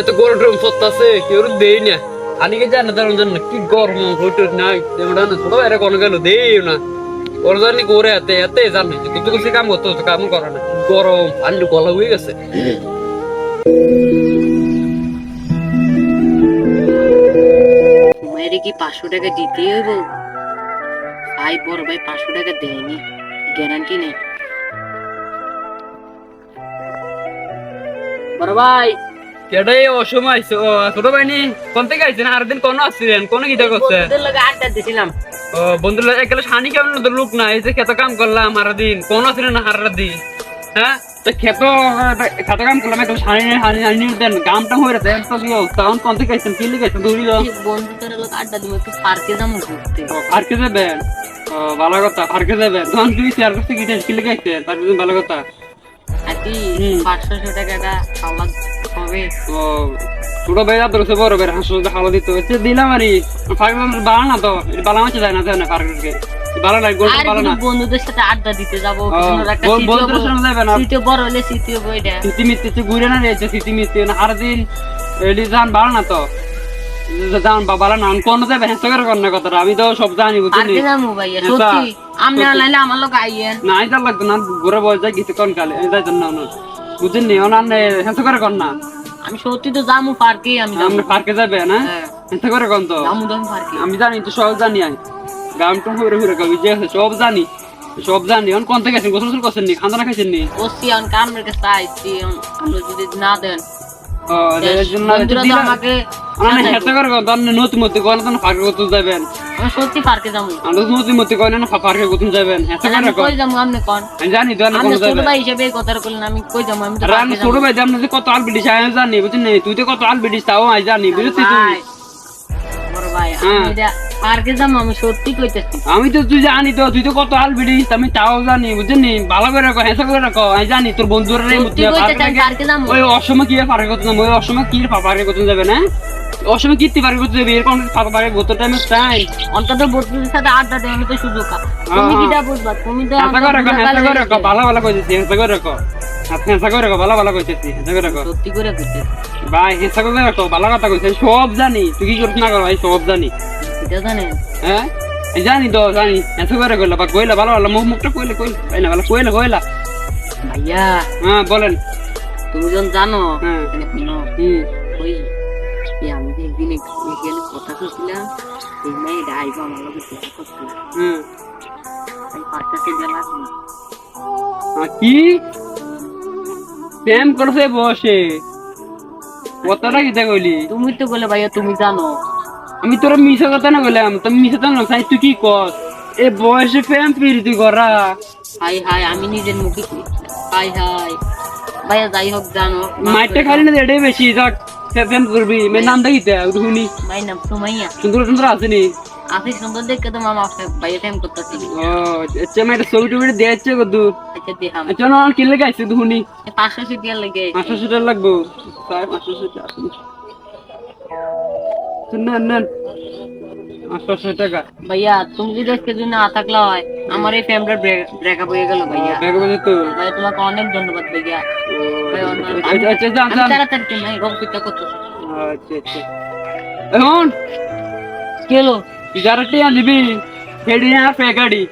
এত গরম সত্তাছে কেউ দেই না আনিকে জানা জানো কি গরম হইতো নাই তেমন ছোট বাইরে কোনো গেল দেই না ওর জানি করে এতে এতে জানি কিন্তু কিছু কাম করতো কাম করে না গরম আন্ডু গলা হয়ে গেছে মেয়েরে কি 500 টাকা দিতে হইব? ভাই বড় ভাই 500 টাকা দেয়নি, গ্যারান্টি নেই। বড় ভাই কেডাই অসময় ছোট ভাই নি কোন থেকে আইছেন আর দিন কোন আসছিলেন কোন গিটা করছে বন্ধুদের লগে আড্ডা দিছিলাম। ও বন্ধুরা একলা শানি কেমন লোক না এই যে খেত কাম করলাম আর দিন কোন আসছিলেন না হার দিন হ্যাঁ তো খেত কাম করলাম একলা শানি শানি শানি দেন কামটা হয়ে রে তো কি তখন কোন থেকে আইছেন কি লিখেছেন দৌড়ি দাও বন্ধুদের লগে আড্ডা দিব, একটু পার্কে যাবো ঘুরতে। আর কে যাবেন ভালো কথা আর কে যাবেন তখন তুই শেয়ার করতে গিয়েছিস কি লিখেছেন তার জন্য ভালো কথা আর কি 500 টাকাটা খাওয়া হবে। ও ছোট ভাই আর ধরছে বড় ভাই হাসু হালো দিত হচ্ছে দিলাম আরই ফাইভ বালা না তো বালা মাছ যায় না যায় না পার্কে ভালো লাগে গোল আর ভালো না বন্ধুদের সাথে আড্ডা দিতে যাবো, বন্ধুদের সঙ্গে যাবেন না সিটিও বড় হলে সিটিও বইটা সিটি মিতে ঘুরে না রয়েছে সিটি মিতে না আর দিন এলি যান ভালো না তো যান বাবা না কোন যাবে হ্যাঁ করে কর না কথাটা আমি তো সব জানি বুঝলি পার্কে যাবো ভাইয়া সত্যি, আমি না লাইলে আমার লোক আইয়েন না আইতা লাগতো না ঘুরে বসে যাই গেছে কোন কালে এই যাইতেন না বুঝলি ওনার হ্যাঁ করে কর না আমি সত্যি তো যাবো পার্কে, আমি যাবো পার্কে যাবে না হ্যাঁ করে কন তো পার্কে। আমি জানি তো সব জানি আমি গাম টম ঘুরে ঘুরে কবি যে সব জানি এখন কোন থেকে গেছেন গোসল করছেন নি খানা খাইছেন নি বসছি এখন কামের কাছে আইছি, আপনি যদি না দেন নতুন মধ্যে কয় না পার্কে কোথাও যাবেন আমি সত্যি পার্কে যাবো। নতুন মধ্যে কয় না পার্কে কোথাও যাবেন আমি কই যাবো আপনি কোন? আমি জানি তো আপনি ছোট ভাই হিসেবে এই কথাটা বললেন, আমি কই যাবো? আমি তো আমি ছোট ভাই আপনি যে কত আল বিডিস আমি জানি বুঝছেন তুই তো কত আল বিডিস তাও আমি জানি বুঝছিস তুই বড় ভাই আমি পার্কে যাবো, আমি সত্যি কইতেছি। আমি তো তুই জানি তো তুই তো কত আল বিডিস আমি তাও জানি বুঝলি ভালো করে রাখো হ্যাঁ করে রাখো আমি জানি তোর বন্ধুরা পার্কে যাবো ওই অসময় কি পার্কে করতে যাবো ওই অসময় কি পার্কে করতে যাবে না অসময় কীর্তি পার্কে করতে যাবে এরকম পার্কে করতে টাইমে চাই অন্তত বন্ধুদের সাথে আড্ডা দেয় আমি তো সুযোগ তুমি কিটা বুঝবা? তুমি তো রাখো ভালো ভালো কইতেছি হেসা করে রাখো হেসা করে রাখো ভালো ভালো কইতেছি হেসা করে রাখো সত্যি করে কইতেছি ভাই হেসা করে রাখো ভালো কথা কইছি সব জানি তুই কি করছ না কর ভাই সব জানি এটা জানেন হ্যাঁ জানি তো জানি হেসা করে কইলা বা কইলা ভালো ভালো মুখটা কইলে কইলা ভালো কইলা ভাইয়া হ্যাঁ বলেন তুমি যখন জানো হ্যাঁ ওই আমি যে একদিন এখানে কথা করছিলাম, এই মেয়েটা আইবো আমার লোকে দেখা করছিলাম, আমি পার্কে গেলাম না। কি প্রেম করছে বসে কথাটা কি কইলি? তুমি তো বলে ভাইয়া তুমি জানো। আমি তোরা মিশা কথা না বললাম তুমি মিশা তো না তুই কি কর এ বয়সে প্রেম প্রীতি করা হাই হাই আমি নিজের মুখে হাই হাই ভাইয়া যাই হোক জানো মাইটটা খালি না এটাই বেশি যাক প্রেম করবি মেয়ের নামটা কি শুনি ভাই নাম সুমাইয়া। সুন্দর সুন্দর আসেনি আপনি সুন্দর দেখে তো মামা ভাইয়া প্রেম করতেছি। ও আচ্ছা মেয়েটা ছবি টবি দিয়েছে কত? আচ্ছা দেখাম। আচ্ছা না কি লেগে আসছে শুনি 500 সিটিয়ার লেগে 500 সিটার লাগবো 500 সিটার নেন নেন 500 টাকা ভাইয়া তুমি যদি আজকে যদি না থাকলে হয় আমার এই ফ্যামিলির ব্রেকআপ হয়ে গেল ভাইয়া। ভাইয়া তোমাকে অনেক ধন্যবাদ ভাইয়া। তাড়াতাড়ি তুমি রকমটা করতেছো। আচ্ছা আচ্ছা এখন কি হলো? গ্যারান্টি আনবি হেডি না ফেকাডি